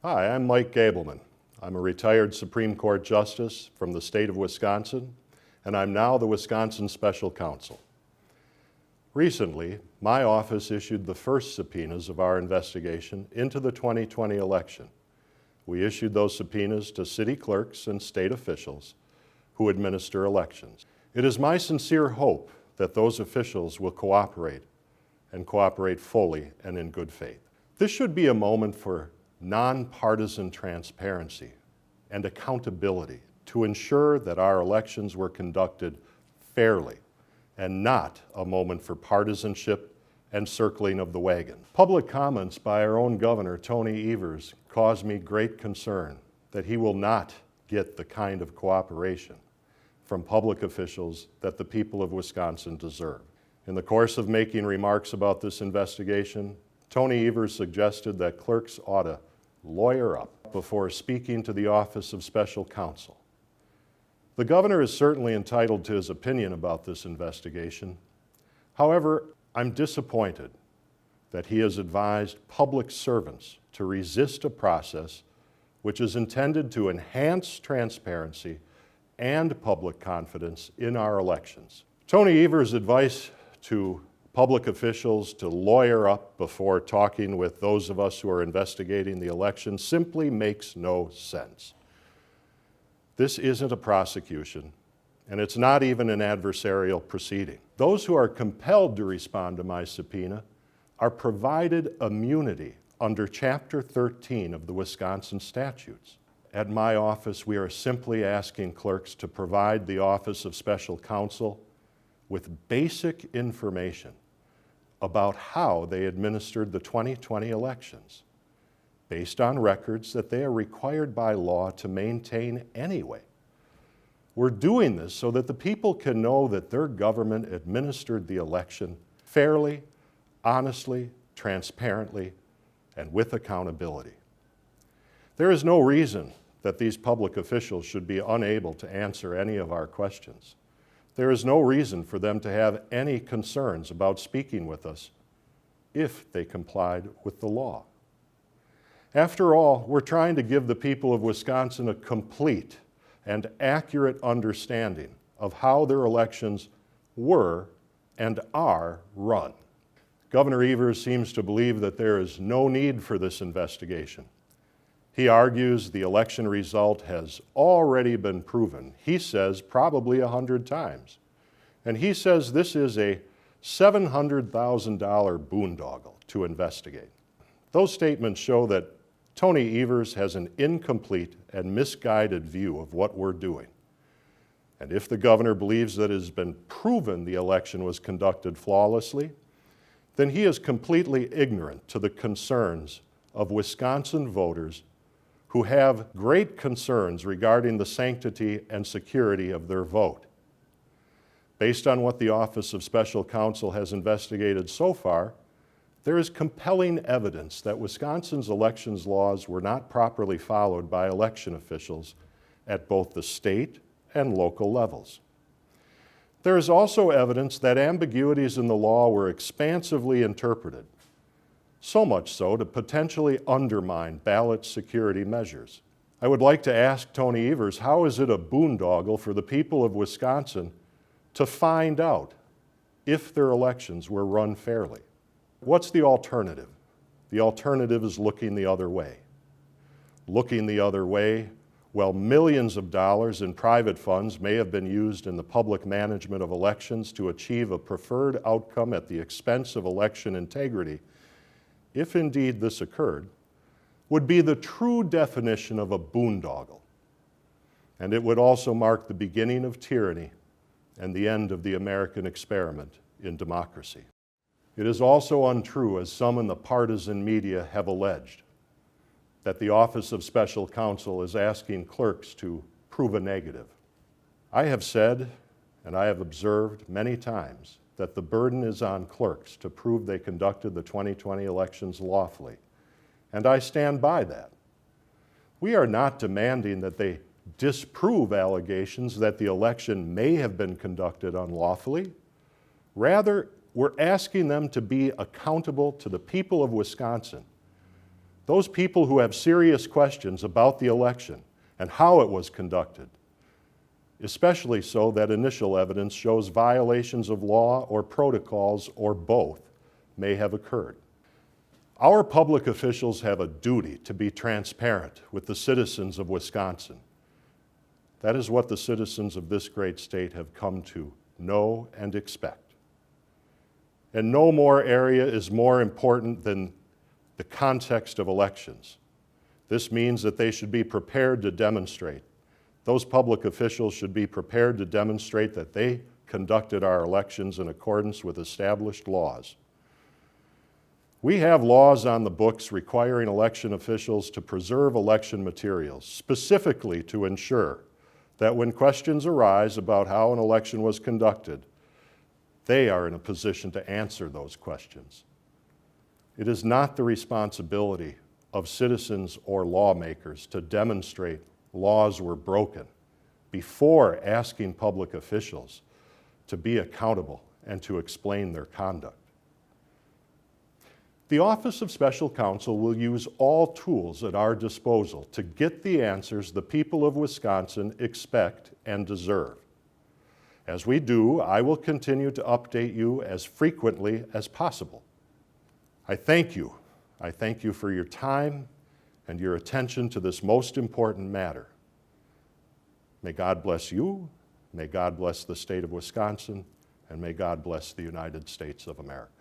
Hi, I'm Mike Gableman. I'm a retired Supreme Court Justice from the state of Wisconsin, and I'm now the Wisconsin Special Counsel. Recently, my office issued the first subpoenas of our investigation into the 2020 election. We issued those subpoenas to city clerks and state officials who administer elections. It is my sincere hope that those officials will cooperate and cooperate fully and in good faith. This should be a moment for nonpartisan transparency and accountability to ensure that our elections were conducted fairly and not a moment for partisanship and circling of the wagon. Public comments by our own governor, Tony Evers, cause me great concern that he will not get the kind of cooperation from public officials that the people of Wisconsin deserve. In the course of making remarks about this investigation, Tony Evers suggested that clerks ought to lawyer up before speaking to the Office of Special Counsel. The governor is certainly entitled to his opinion about this investigation. However, I'm disappointed that he has advised public servants to resist a process which is intended to enhance transparency and public confidence in our elections. Tony Evers' advice to public officials to lawyer up before talking with those of us who are investigating the election simply makes no sense. This isn't a prosecution, and it's not even an adversarial proceeding. Those who are compelled to respond to my subpoena are provided immunity under Chapter 13 of the Wisconsin statutes. At my office, we are simply asking clerks to provide the Office of Special Counsel with basic information about how they administered the 2020 elections, based on records that they are required by law to maintain anyway. We're doing this so that the people can know that their government administered the election fairly, honestly, transparently, and with accountability. There is no reason that these public officials should be unable to answer any of our questions. There is no reason for them to have any concerns about speaking with us if they complied with the law. After all, we're trying to give the people of Wisconsin a complete and accurate understanding of how their elections were and are run. Governor Evers seems to believe that there is no need for this investigation. He argues the election result has already been proven, he says probably 100 times. And he says this is a $700,000 boondoggle to investigate. Those statements show that Tony Evers has an incomplete and misguided view of what we're doing. And if the governor believes that it has been proven the election was conducted flawlessly, then he is completely ignorant to the concerns of Wisconsin voters who have great concerns regarding the sanctity and security of their vote. Based on what the Office of Special Counsel has investigated so far, there is compelling evidence that Wisconsin's elections laws were not properly followed by election officials at both the state and local levels. There is also evidence that ambiguities in the law were expansively interpreted, so much so to potentially undermine ballot security measures. I would like to ask Tony Evers, how is it a boondoggle for the people of Wisconsin to find out if their elections were run fairly? What's the alternative? The alternative is looking the other way. Looking the other way, well, millions of dollars in private funds may have been used in the public management of elections to achieve a preferred outcome at the expense of election integrity, if indeed this occurred, would be the true definition of a boondoggle. And it would also mark the beginning of tyranny and the end of the American experiment in democracy. It is also untrue, as some in the partisan media have alleged, that the Office of Special Counsel is asking clerks to prove a negative. I have said, and I have observed many times, that the burden is on clerks to prove they conducted the 2020 elections lawfully, and I stand by that. We are not demanding that they disprove allegations that the election may have been conducted unlawfully. Rather, we're asking them to be accountable to the people of Wisconsin those people who have serious questions about the election and how it was conducted, especially so that initial evidence shows violations of law or protocols or both may have occurred. Our public officials have a duty to be transparent with the citizens of Wisconsin. That is what the citizens of this great state have come to know and expect. And no more area is more important than the context of elections. This means that they should be prepared to demonstrate. Those public officials should be prepared to demonstrate that they conducted our elections in accordance with established laws. We have laws on the books requiring election officials to preserve election materials, specifically to ensure that when questions arise about how an election was conducted, they are in a position to answer those questions. It is not the responsibility of citizens or lawmakers to demonstrate laws were broken before asking public officials to be accountable and to explain their conduct. The Office of Special Counsel will use all tools at our disposal to get the answers the people of Wisconsin expect and deserve. As we do, I will continue to update you as frequently as possible. I thank you. I thank you for your time and your attention to this most important matter. May God bless you, may God bless the state of Wisconsin, and may God bless the United States of America.